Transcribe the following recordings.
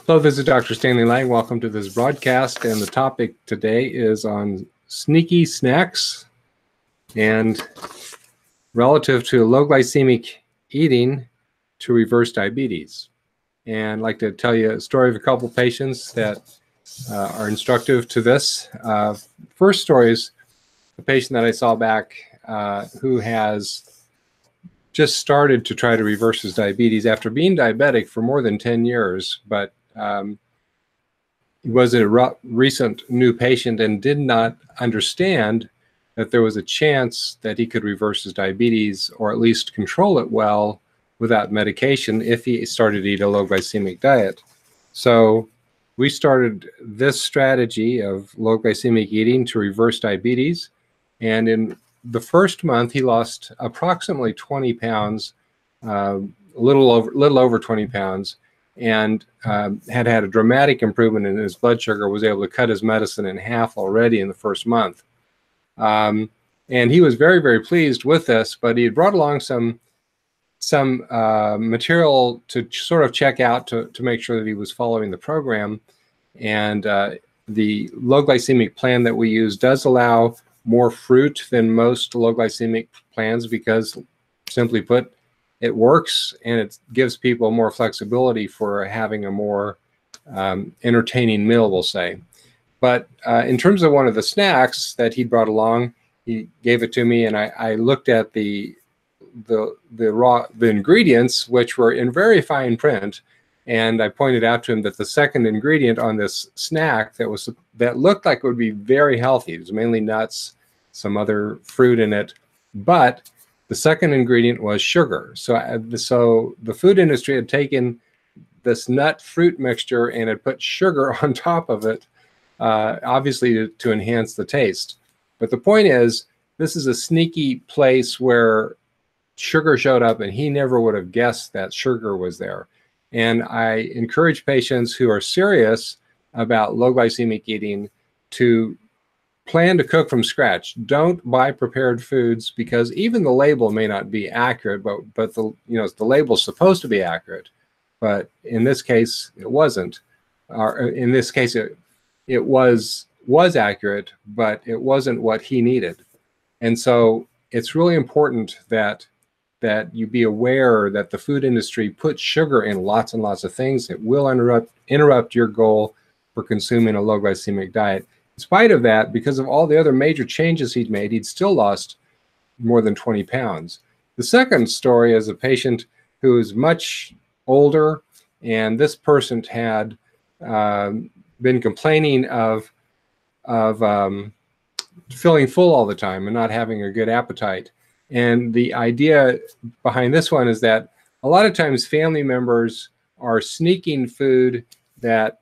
Hello, this is Dr. Stanley Lang. Welcome to this broadcast, and the topic today is on sneaky snacks and relative to low glycemic eating to reverse diabetes. And I'd like to tell you a story of a couple of patients that are instructive to this. First story is a patient that I saw back who has just started to try to reverse his diabetes after being diabetic for more than 10 years, but he was a recent new patient and did not understand that there was a chance that he could reverse his diabetes or at least control it well without medication if he started to eat a low glycemic diet. So we started this strategy of low glycemic eating to reverse diabetes. And in the first month, he lost approximately 20 pounds, a little over 20 pounds, and had a dramatic improvement in his blood sugar, was able to cut his medicine in half already in the first month. And he was very, very pleased with this, but he had brought along some material to sort of check out to make sure that he was following the program. And the low glycemic plan that we use does allow more fruit than most low glycemic plans because, simply put, it works and it gives people more flexibility for having a more entertaining meal, we'll say. But in terms of one of the snacks that he brought along, he gave it to me, and I looked at the ingredients, which were in very fine print, and I pointed out to him that the second ingredient on this snack that looked like it would be very healthy, it was mainly nuts, some other fruit in it, but the second ingredient was sugar. So the food industry had taken this nut fruit mixture and had put sugar on top of it, obviously to enhance the taste. But the point is, this is a sneaky place where sugar showed up and he never would have guessed that sugar was there. And I encourage patients who are serious about low glycemic eating to plan to cook from scratch. Don't buy prepared foods because even the label may not be accurate, but the label's supposed to be accurate. But in this case, it wasn't. In this case, it was accurate, but it wasn't what he needed. And so it's really important that you be aware that the food industry puts sugar in lots and lots of things. It will interrupt your goal for consuming a low glycemic diet. In spite of that, because of all the other major changes he'd made, he'd still lost more than 20 pounds. The second story is a patient who is much older, and this person had been complaining of feeling full all the time and not having a good appetite. And the idea behind this one is that a lot of times family members are sneaking food that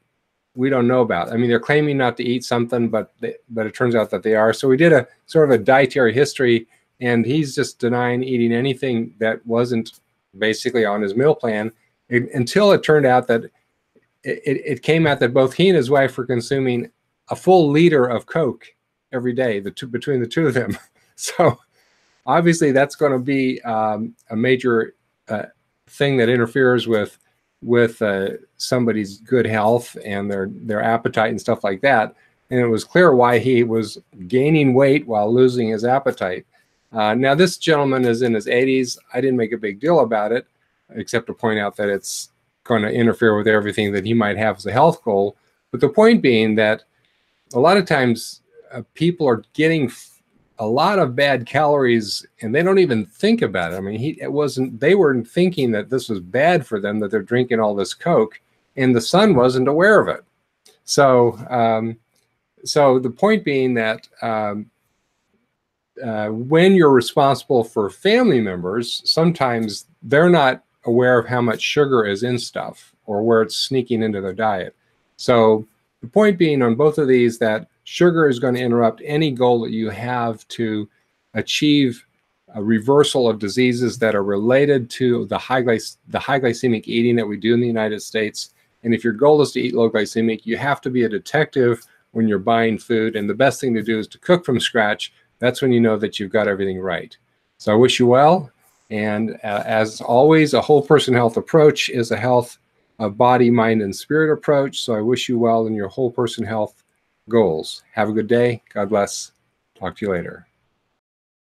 we don't know about. I mean, they're claiming not to eat something, but it turns out that they are. So we did a sort of a dietary history, and he's just denying eating anything that wasn't basically on his meal plan until it turned out that it came out that both he and his wife were consuming a full liter of Coke every day, between the two of them. So obviously that's going to be a major thing that interferes with somebody's good health and their appetite and stuff like that. And it was clear why he was gaining weight while losing his appetite. Now this gentleman is in his 80s. I didn't make a big deal about it, except to point out that it's going to interfere with everything that he might have as a health goal. But the point being that a lot of times people are getting a lot of bad calories and they don't even think about it. I mean, they weren't thinking that this was bad for them, that they're drinking all this Coke, and the son wasn't aware of it. So, so the point being that when you're responsible for family members, sometimes they're not aware of how much sugar is in stuff or where it's sneaking into their diet. So the point being on both of these that sugar is going to interrupt any goal that you have to achieve a reversal of diseases that are related to the high glycemic eating that we do in the United States. And if your goal is to eat low glycemic, you have to be a detective when you're buying food. And the best thing to do is to cook from scratch. That's when you know that you've got everything right. So I wish you well. And as always, a whole person health approach is a a body, mind, and spirit approach. So I wish you well in your whole person health goals. Have a good day. God bless. Talk to you later.